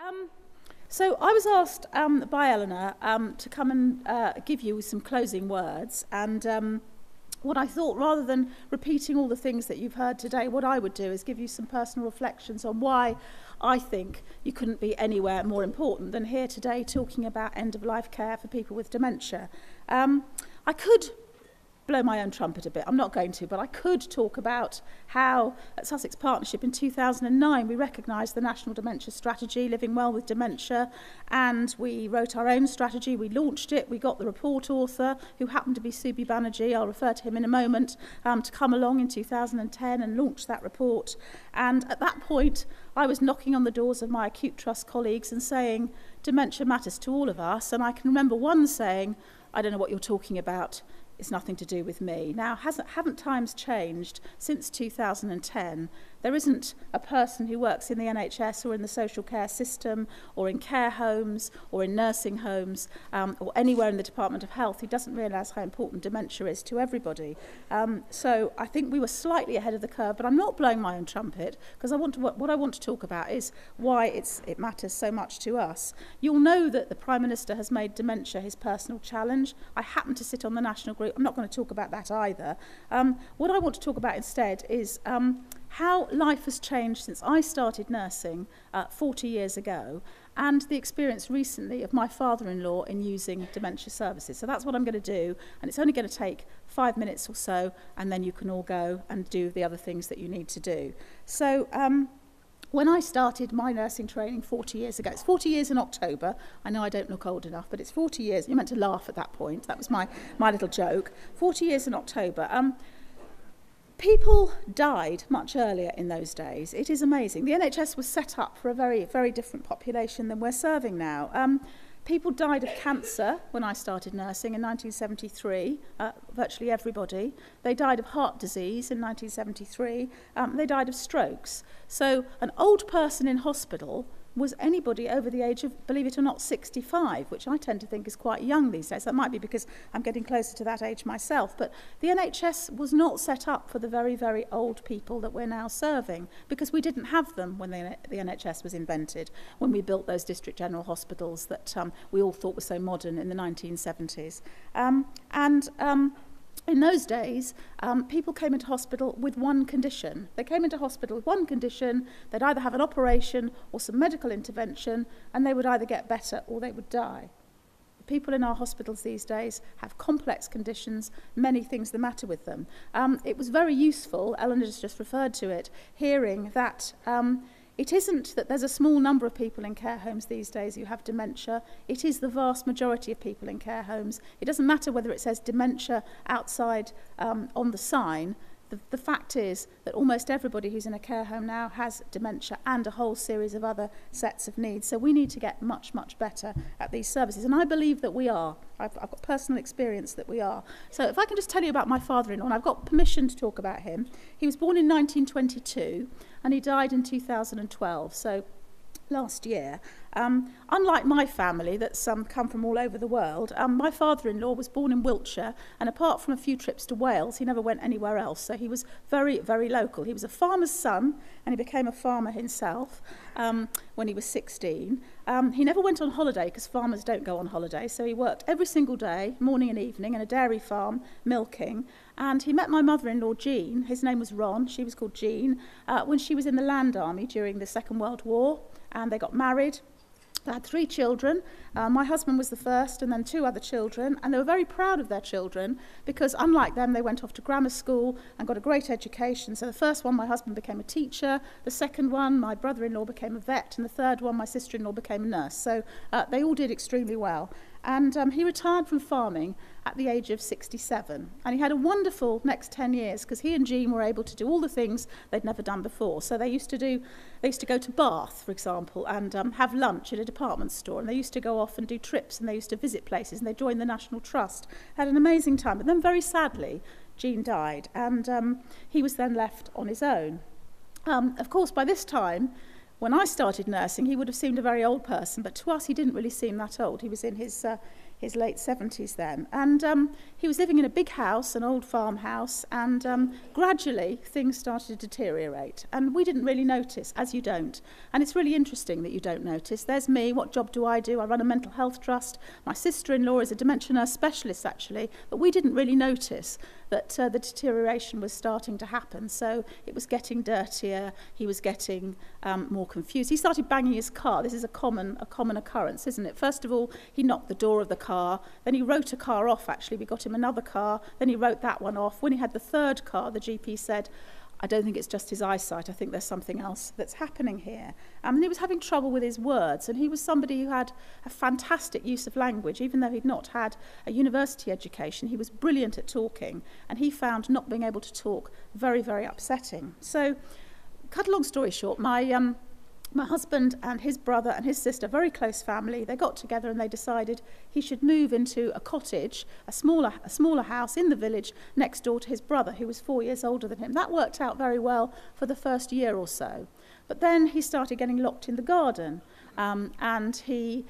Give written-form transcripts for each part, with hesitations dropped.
Um, so I was asked by Eleanor to come and give you some closing words, and what I thought, rather than repeating all the things that you've heard today, what I would do is give you some personal reflections on why I think you couldn't be anywhere more important than here today talking about end-of-life care for people with dementia. I could blow my own trumpet a bit. I'm not going to, but I could talk about how at Sussex Partnership in 2009 we recognised the National Dementia Strategy, Living Well with Dementia, and we wrote our own strategy, we launched it, we got the report author, who happened to be Subi Banerjee, I'll refer to him in a moment, to come along in 2010 and launch that report. And at that point, I was knocking on the doors of my acute trust colleagues and saying, dementia matters to all of us, and I can remember one saying, I don't know what you're talking about, it's nothing to do with me. Now, haven't times changed since 2010? There isn't a person who works in the NHS or in the social care system or in care homes or in nursing homes or anywhere in the Department of Health who doesn't realise how important dementia is to everybody. So I think we were slightly ahead of the curve, but I'm not blowing my own trumpet because what I want to talk about is why it matters so much to us. You'll know that the Prime Minister has made dementia his personal challenge. I happen to sit on the national group. I'm not going to talk about that either. What I want to talk about instead is how life has changed since I started nursing 40 years ago, and the experience recently of my father-in-law in using dementia services. So that's what I'm going to do, and it's only going to take 5 minutes or so, and then you can all go and do the other things that you need to do. So when I started my nursing training 40 years ago, it's 40 years in October. I know I don't look old enough, but it's 40 years. You're meant to laugh at that point. That was my little joke. 40 years in October. People died much earlier in those days. It is amazing. The NHS was set up for a very, very different population than we're serving now. People died of cancer when I started nursing in 1973, virtually everybody. They died of heart disease in 1973. They died of strokes. So an old person in hospital was anybody over the age of, believe it or not, 65, which I tend to think is quite young these days. That might be because I'm getting closer to that age myself. But the NHS was not set up for the very, very old people that we're now serving, because we didn't have them when the NHS was invented, when we built those district general hospitals that we all thought were so modern in the 1970s. In those days, people came into hospital with one condition. They came into hospital with one condition. They'd either have an operation or some medical intervention, and they would either get better or they would die. People in our hospitals these days have complex conditions, many things the matter with them. It was very useful, Eleanor just referred to it, hearing that it isn't that there's a small number of people in care homes these days who have dementia. It is the vast majority of people in care homes. It doesn't matter whether it says dementia outside on the sign. The fact is that almost everybody who's in a care home now has dementia and a whole series of other sets of needs. So we need to get much, much better at these services. And I believe that we are. I've got personal experience that we are. So if I can just tell you about my father-in-law, and I've got permission to talk about him. He was born in 1922 and he died in 2012. So last year. Unlike my family that's come from all over the world, my father-in-law was born in Wiltshire, and apart from a few trips to Wales, he never went anywhere else. So he was very, very local. He was a farmer's son, and he became a farmer himself when he was 16. He never went on holiday because farmers don't go on holiday, so he worked every single day, morning and evening, in a dairy farm, milking. And he met my mother-in-law, Jean. His name was Ron. She was called Jean, when she was in the Land Army during the Second World War. And they got married. They had 3 children. My husband was the first, and then 2 other children. And they were very proud of their children because, unlike them, they went off to grammar school and got a great education. So the first one, my husband became a teacher. The second one, my brother-in-law became a vet. And the third one, my sister-in-law became a nurse. So they all did extremely well. And he retired from farming at the age of 67. And he had a wonderful next 10 years because he and Jean were able to do all the things they'd never done before. So they used to go to Bath, for example, and have lunch at a department store. And they used to go off and do trips, and they used to visit places, and they joined the National Trust. Had an amazing time. But then, very sadly, Jean died, and he was then left on his own. Of course, by this time, when I started nursing, he would have seemed a very old person, but to us he didn't really seem that old. He was in his his late 70s then. And he was living in a big house, an old farmhouse, and gradually things started to deteriorate. And we didn't really notice, as you don't. And it's really interesting that you don't notice. There's me. What job do? I run a mental health trust. My sister-in-law is a dementia nurse specialist, actually. But we didn't really notice that the deterioration was starting to happen. So it was getting dirtier. He was getting more confused. He started banging his car. This is a common occurrence, isn't it? First of all, he knocked the door of the car. Then he wrote a car off, actually. We got him another car. Then he wrote that one off. When he had the third car, the GP said, I don't think it's just his eyesight. I think there's something else that's happening here. And he was having trouble with his words. And he was somebody who had a fantastic use of language. Even though he'd not had a university education, he was brilliant at talking. And he found not being able to talk very, very upsetting. So, cut a long story short, my husband and his brother and his sister, very close family, they got together and they decided he should move into a cottage, a smaller house in the village next door to his brother, who was 4 years older than him. That worked out very well for the first year or so. But then he started getting locked in the garden. And he,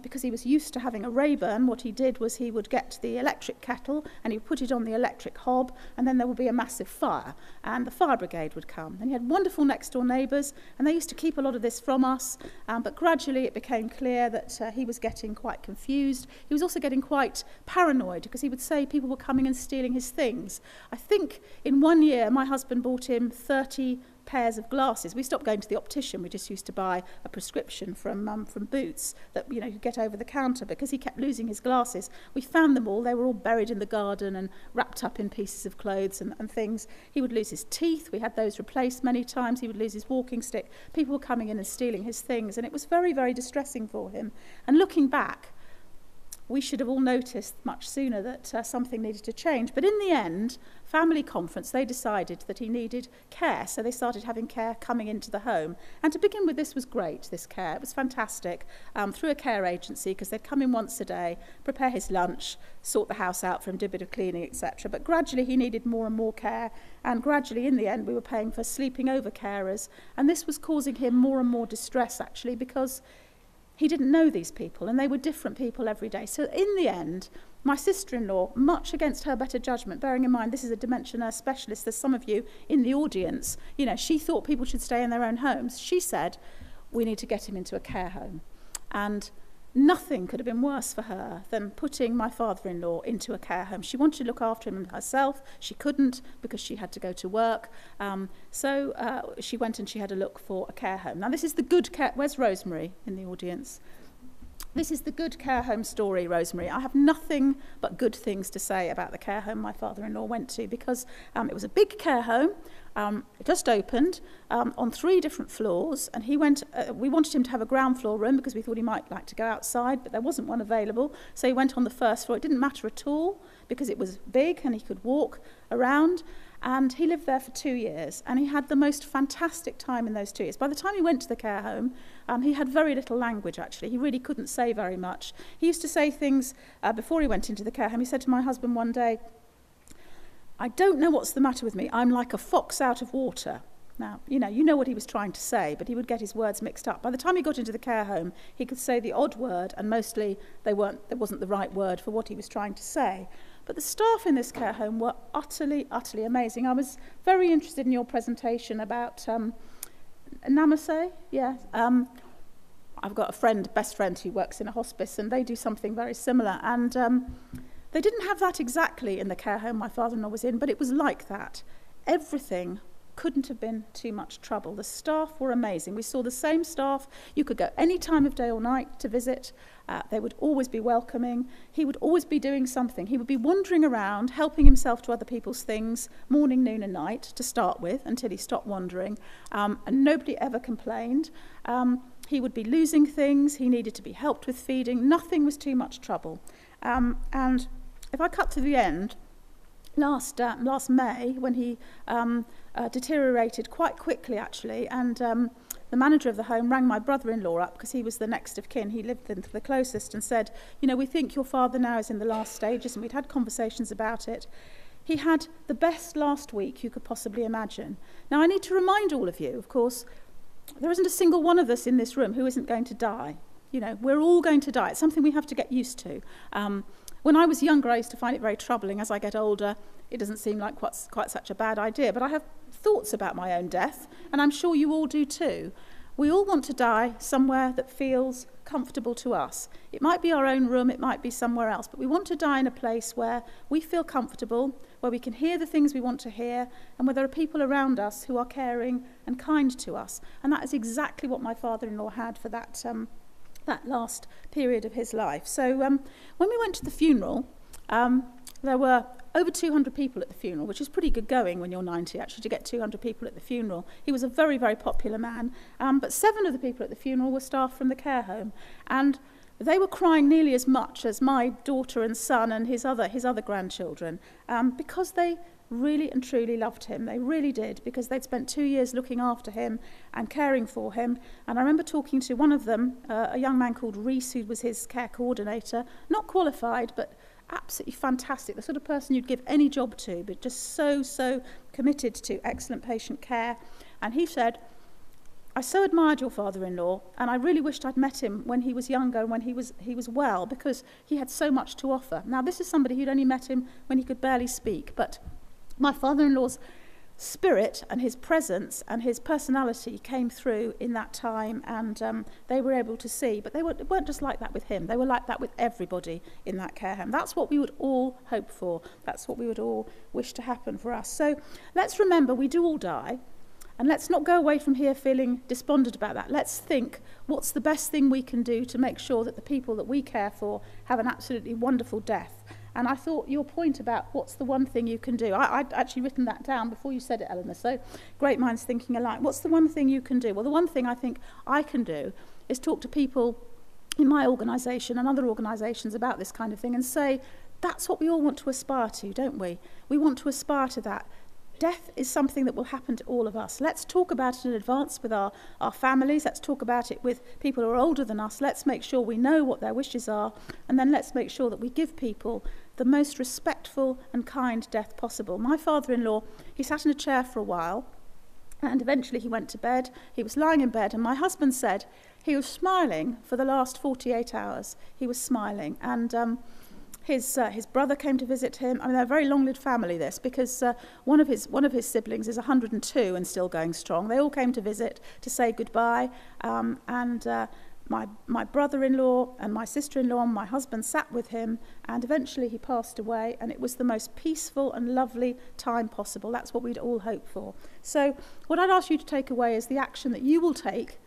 because he was used to having a Rayburn, what he did was he would get the electric kettle and he would put it on the electric hob, and then there would be a massive fire, and the fire brigade would come. And he had wonderful next-door neighbours, and they used to keep a lot of this from us, but gradually it became clear that he was getting quite confused. He was also getting quite paranoid, because he would say people were coming and stealing his things. I think in 1 year my husband bought him 30 pairs of glasses. We stopped going to the optician. We just used to buy a prescription from Boots that you could get over the counter, because he kept losing his glasses. We found them all. They were all buried in the garden and wrapped up in pieces of clothes and things. He would lose his teeth. We had those replaced many times. He would lose his walking stick. People were coming in and stealing his things, and it was very, very distressing for him. And looking back, we should have all noticed much sooner that something needed to change. But in the end, family conference, they decided that he needed care. So they started having care coming into the home. And to begin with, this was great, this care. It was fantastic, through a care agency, because they'd come in once a day, prepare his lunch, sort the house out for him, do a bit of cleaning, etc. But gradually he needed more and more care. And gradually, in the end, we were paying for sleeping over carers. And this was causing him more and more distress, actually, because he didn't know these people, and they were different people every day. So in the end, my sister-in-law, much against her better judgment, bearing in mind this is a dementia nurse specialist, there's some of you in the audience, she thought people should stay in their own homes. She said, we need to get him into a care home. And nothing could have been worse for her than putting my father-in-law into a care home. She wanted to look after him herself. She couldn't, because she had to go to work. So she went and she had a look for a care home. Now, this is the good care... Where's Rosemary in the audience? This is the good care home story, Rosemary. I have nothing but good things to say about the care home my father-in-law went to, because it was a big care home. It just opened on 3 different floors, and we wanted him to have a ground floor room because we thought he might like to go outside, but there wasn't one available. So he went on the first floor. It didn't matter at all, because it was big and he could walk around. And he lived there for 2 years, and he had the most fantastic time in those 2 years. By the time he went to the care home, he had very little language, actually. He really couldn't say very much. He used to say things before he went into the care home. He said to my husband one day, I don't know what's the matter with me. I'm like a fox out of water. Now, you know what he was trying to say, but he would get his words mixed up. By the time he got into the care home, he could say the odd word, and mostly there wasn't the right word for what he was trying to say. But the staff in this care home were utterly, utterly amazing. I was very interested in your presentation about Namaste. Yeah. I've got a best friend who works in a hospice, and they do something very similar. And they didn't have that exactly in the care home my father-in-law was in, but it was like that. Everything couldn't have been too much trouble. The staff were amazing. We saw the same staff. You could go any time of day or night to visit. They would always be welcoming. He would always be doing something. He would be wandering around, helping himself to other people's things, morning, noon and night, to start with, until he stopped wandering. And nobody ever complained. He would be losing things. He needed to be helped with feeding. Nothing was too much trouble. And if I cut to the end, last May, when he deteriorated quite quickly, actually, and the manager of the home rang my brother-in-law up, because he was the next of kin. He lived the closest, and said, we think your father now is in the last stages, and we'd had conversations about it. He had the best last week you could possibly imagine. Now, I need to remind all of you, of course, there isn't a single one of us in this room who isn't going to die. You know, we're all going to die. It's something we have to get used to. When I was younger, I used to find it very troubling. As I get older, it doesn't seem like quite such a bad idea. But I have thoughts about my own death, and I'm sure you all do too. We all want to die somewhere that feels comfortable to us. It might be our own room, it might be somewhere else, but we want to die in a place where we feel comfortable, where we can hear the things we want to hear, and where there are people around us who are caring and kind to us. And that is exactly what my father-in-law had for that last period of his life. So when we went to the funeral, there were over 200 people at the funeral, which is pretty good going when you're 90, actually, to get 200 people at the funeral. He was a very, very popular man, but 7 of the people at the funeral were staff from the care home, and they were crying nearly as much as my daughter and son and his other grandchildren, because they really and truly loved him. They really did, because they'd spent 2 years looking after him and caring for him. And I remember talking to one of them, a young man called Reese, who was his care coordinator, not qualified, but absolutely fantastic, the sort of person you'd give any job to, but just so committed to excellent patient care. And he said, I so admired your father-in-law, and I really wished I'd met him when he was younger and when he was well, because he had so much to offer. Now, this is somebody who'd only met him when he could barely speak, but my father-in-law's spirit and his presence and his personality came through in that time, and they were able to see. But they weren't just like that with him. They were like that with everybody in that care home. That's what we would all hope for. That's what we would all wish to happen for us. So let's remember we do all die, and let's not go away from here feeling despondent about that. Let's think, what's the best thing we can do to make sure that the people that we care for have an absolutely wonderful death? And I thought your point about what's the one thing you can do, I'd actually written that down before you said it, Eleanor, so great minds thinking alike. What's the one thing you can do? Well, the one thing I think I can do is talk to people in my organisation and other organisations about this kind of thing and say, that's what we all want to aspire to, don't we? We want to aspire to that. Death is something that will happen to all of us. Let's talk about it in advance with our families. Let's talk about it with people who are older than us. Let's make sure we know what their wishes are, and then let's make sure that we give people the most respectful and kind death possible. My father-in-law, he sat in a chair for a while, and eventually he went to bed. He was lying in bed, and my husband said he was smiling for the last 48 hours. He was smiling, and his brother came to visit him. I mean, they're a very long-lived family, this, because one of his siblings is 102 and still going strong. They all came to visit to say goodbye, and my brother-in-law and my sister-in-law and my husband sat with him, and eventually he passed away, and it was the most peaceful and lovely time possible. That's what we'd all hope for. So what I'd ask you to take away is the action that you will take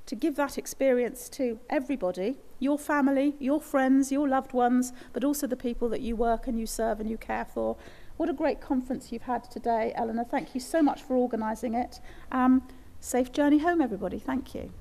to give that experience to everybody, your family, your friends, your loved ones, but also the people that you work and you serve and you care for. What a great conference you've had today, Eleanor. Thank you so much for organising it. Safe journey home, everybody. Thank you.